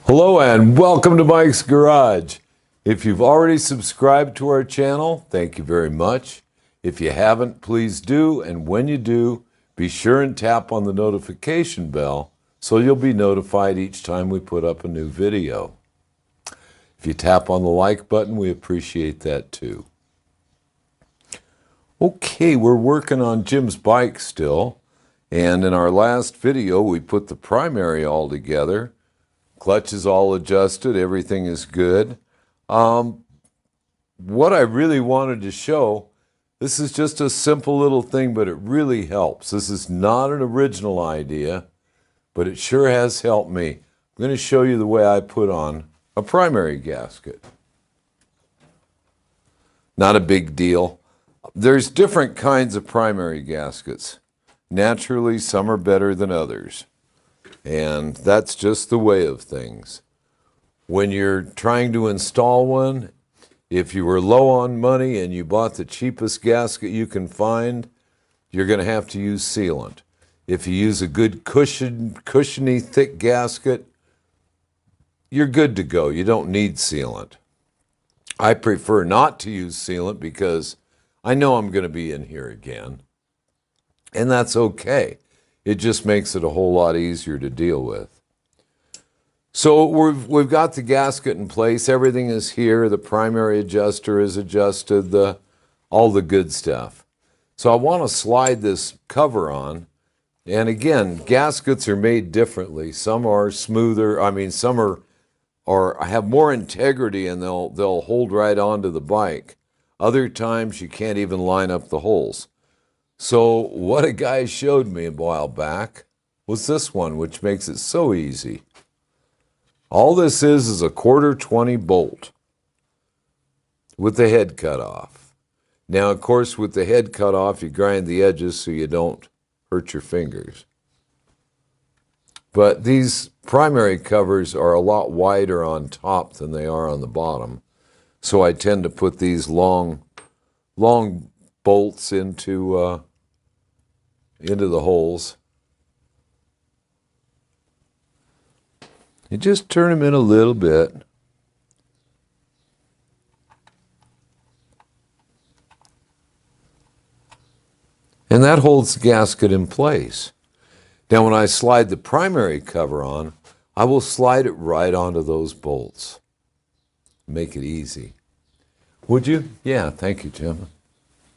Hello and welcome to Mike's Garage. If you've already subscribed to our channel, thank you very much. If you haven't, please do, and when you do, be sure and tap on the notification bell so you'll be notified each time we put up a new video. If you tap on the like button, we appreciate that too. Okay, we're working on Jim's bike still, and in our last video we put the primary all together. Clutch is all adjusted, everything is good. What I really wanted to show, this is just a simple little thing, but it really helps. This is not an original idea, but it sure has helped me. I'm going to show you the way I put on a primary gasket. Not a big deal. There's different kinds of primary gaskets. Naturally, some are better than others. And that's just the way of things. When you're trying to install one, if you were low on money and you bought the cheapest gasket you can find, you're going to have to use sealant. If you use a good cushiony, thick gasket, you're good to go. You don't need sealant. I prefer not to use sealant because I know I'm going to be in here again. And that's okay. It just makes it a whole lot easier to deal with. So we've got the gasket in place. Everything is here. The primary adjuster is adjusted, all the good stuff. So I want to slide this cover on. And again, gaskets are made differently. Some are smoother. Some are have more integrity and they'll hold right onto the bike. Other times you can't even line up the holes. So what a guy showed me a while back was this one, which makes it so easy. All this is a 1/4-20 bolt with the head cut off. Now, of course, with the head cut off, you grind the edges so you don't hurt your fingers. But these primary covers are a lot wider on top than they are on the bottom. So I tend to put these long bolts into the holes. You just turn them in a little bit. And that holds the gasket in place. Now when I slide the primary cover on, I will slide it right onto those bolts. Make it easy. Would you? Yeah, thank you, Jim.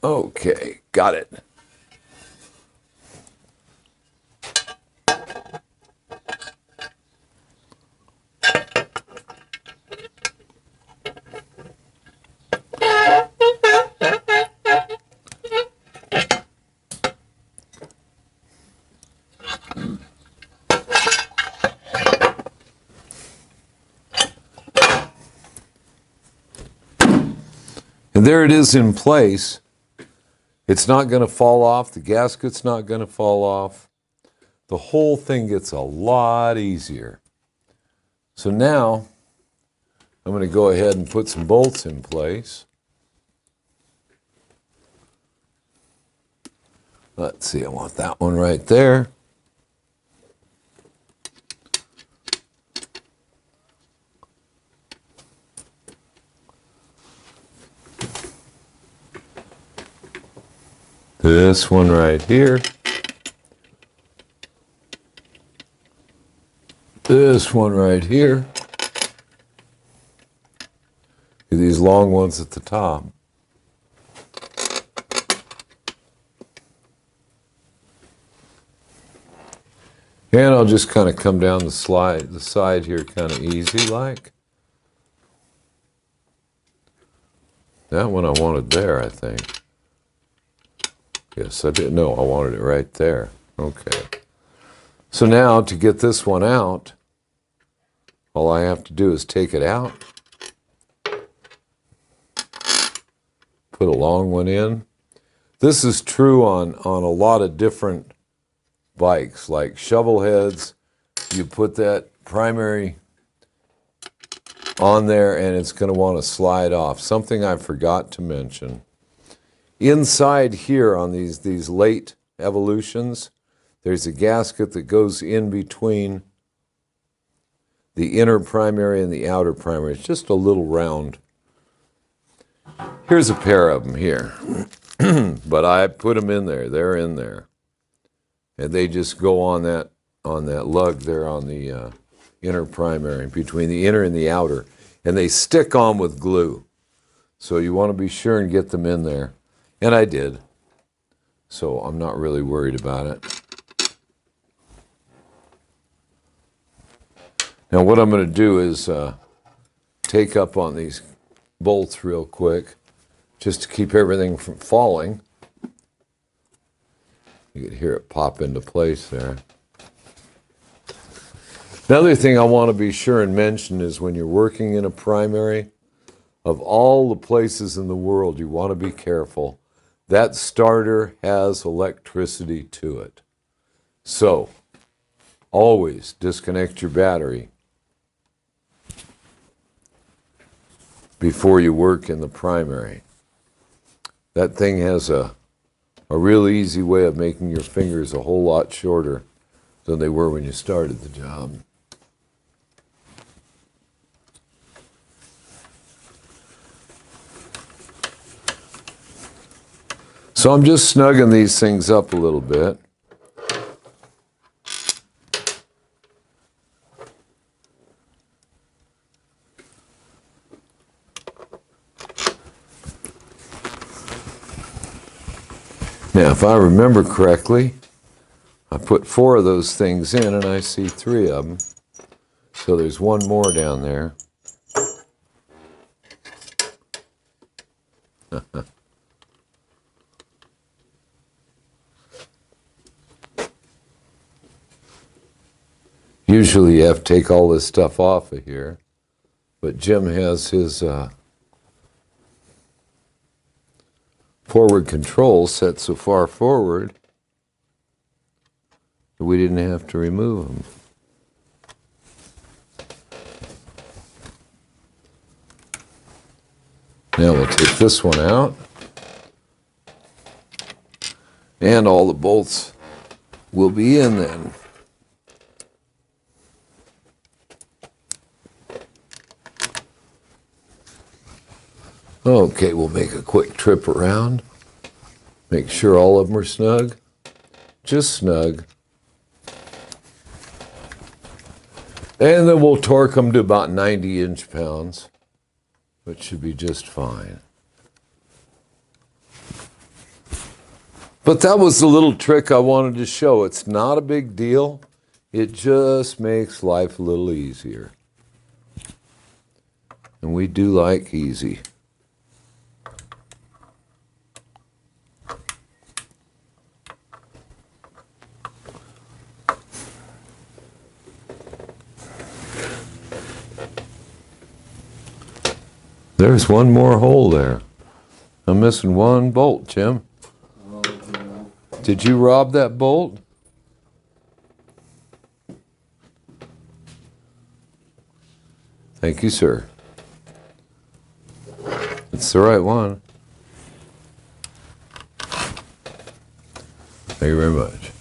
Okay, got it. And there it is in place. It's not going to fall off. The gasket's not going to fall off. The whole thing gets a lot easier. So now I'm going to go ahead and put some bolts in place. Let's see, I want that one right there. This one right here. This one right here. These long ones at the top. And I'll just kind of come down the side here kind of easy like. That one I wanted there, I think. Yes, I did. No, I wanted it right there. Okay. So now to get this one out, all I have to do is take it out, put a long one in. This is true on a lot of different bikes, like shovel heads. You put that primary on there and it's going to want to slide off. Something I forgot to mention. Inside here on these late Evolutions, there's a gasket that goes in between the inner primary and the outer primary. It's just a little round. Here's a pair of them here. But I put them in there. They're in there. And they just go on that lug there on the inner primary, between the inner and the outer. And they stick on with glue. So you want to be sure and get them in there. And I did. So I'm not really worried about it. Now what I'm going to do is take up on these bolts real quick, just to keep everything from falling. You can hear it pop into place there. Another thing I want to be sure and mention is when you're working in a primary, of all the places in the world you want to be careful, that starter has electricity to it. So, always disconnect your battery before you work in the primary. That thing has a real easy way of making your fingers a whole lot shorter than they were when you started the job. So I'm just snugging these things up a little bit. Now, if I remember correctly, I put 4 of those things in and I see 3 of them. So there's one more down there. Usually you have to take all this stuff off of here, but Jim has his forward control set so far forward that we didn't have to remove them. Now we'll take this one out, and all the bolts will be in then. Okay, we'll make a quick trip around. Make sure all of them are snug. Just snug. And then we'll torque them to about 90 inch-pounds, which should be just fine. But that was the little trick I wanted to show. It's not a big deal. It just makes life a little easier. And we do like easy. There's one more hole there. I'm missing one bolt, Jim. Oh, no. Did you rob that bolt? Thank you, sir. It's the right one. Thank you very much.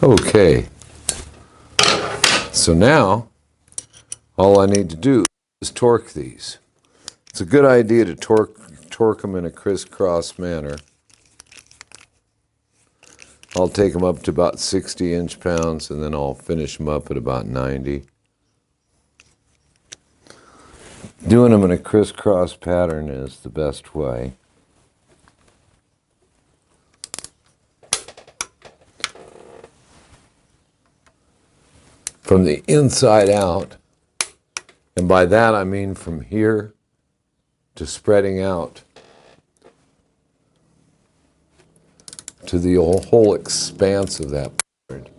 Okay. So now, all I need to do is torque these. It's a good idea to torque them in a crisscross manner. I'll take them up to about 60 inch-pounds, and then I'll finish them up at about 90. Doing them in a crisscross pattern is the best way. From the inside out, and by that I mean from here to spreading out to the whole expanse of that board.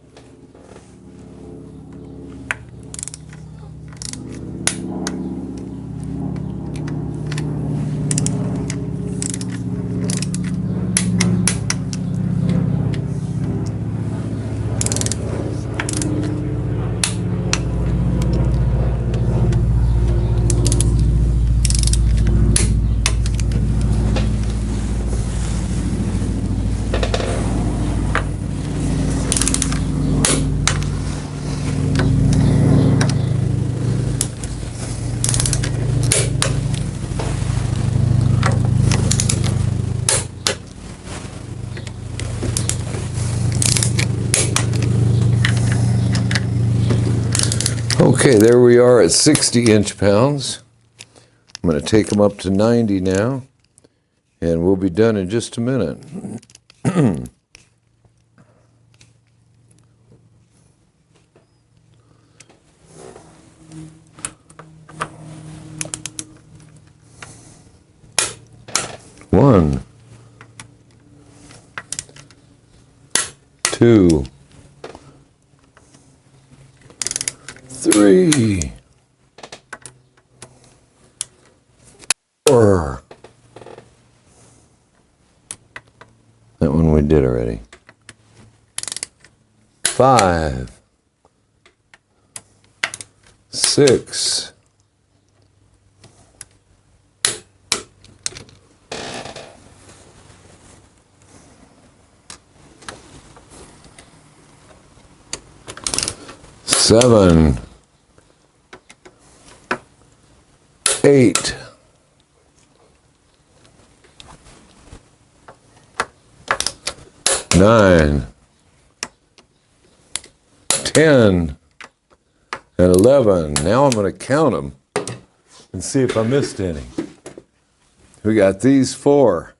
Okay, there we are at 60 inch-pounds. I'm going to take them up to 90 now, and we'll be done in just a minute. One, two, three, four. That one we did already. 5, 6, 7, 8, 9, 10, and 11. Now I'm going to count them and see if I missed any. We got these 4.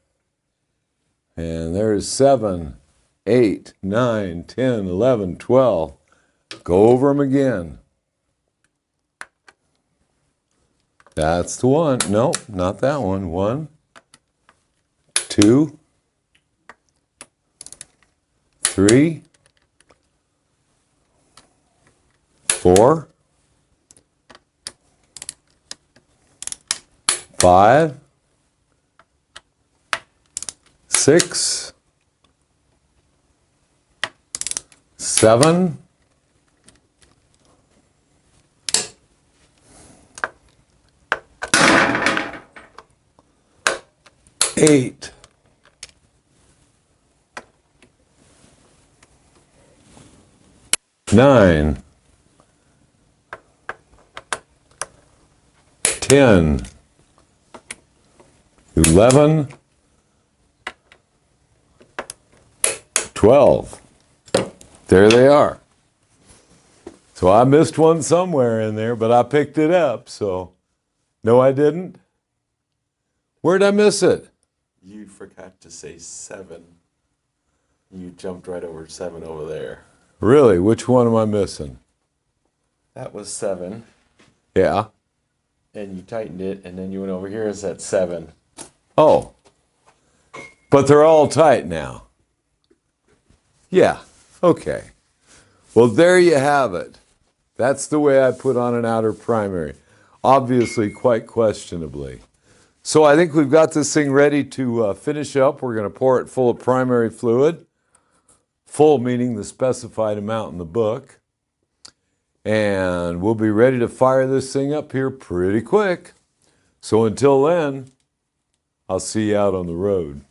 And there's 7, 8, 9, 10, 11, 12. Go over them again. That's the one. Nope, not that one. 1, 2, 3, 4, 5, 6, 7, 8, 9, 10, 11, 12. There they are. So I missed one somewhere in there, but I picked it up, so no, I didn't. Where'd I miss it? You forgot to say 7. You jumped right over 7 over there. Really? Which one am I missing? That was 7. Yeah. And you tightened it, and then you went over here, it's at 7. Oh. But they're all tight now. Yeah. Okay. Well, there you have it. That's the way I put on an outer primary. Obviously, quite questionably. So I think we've got this thing ready to finish up. We're going to pour it full of primary fluid. Full meaning the specified amount in the book. And we'll be ready to fire this thing up here pretty quick. So until then, I'll see you out on the road.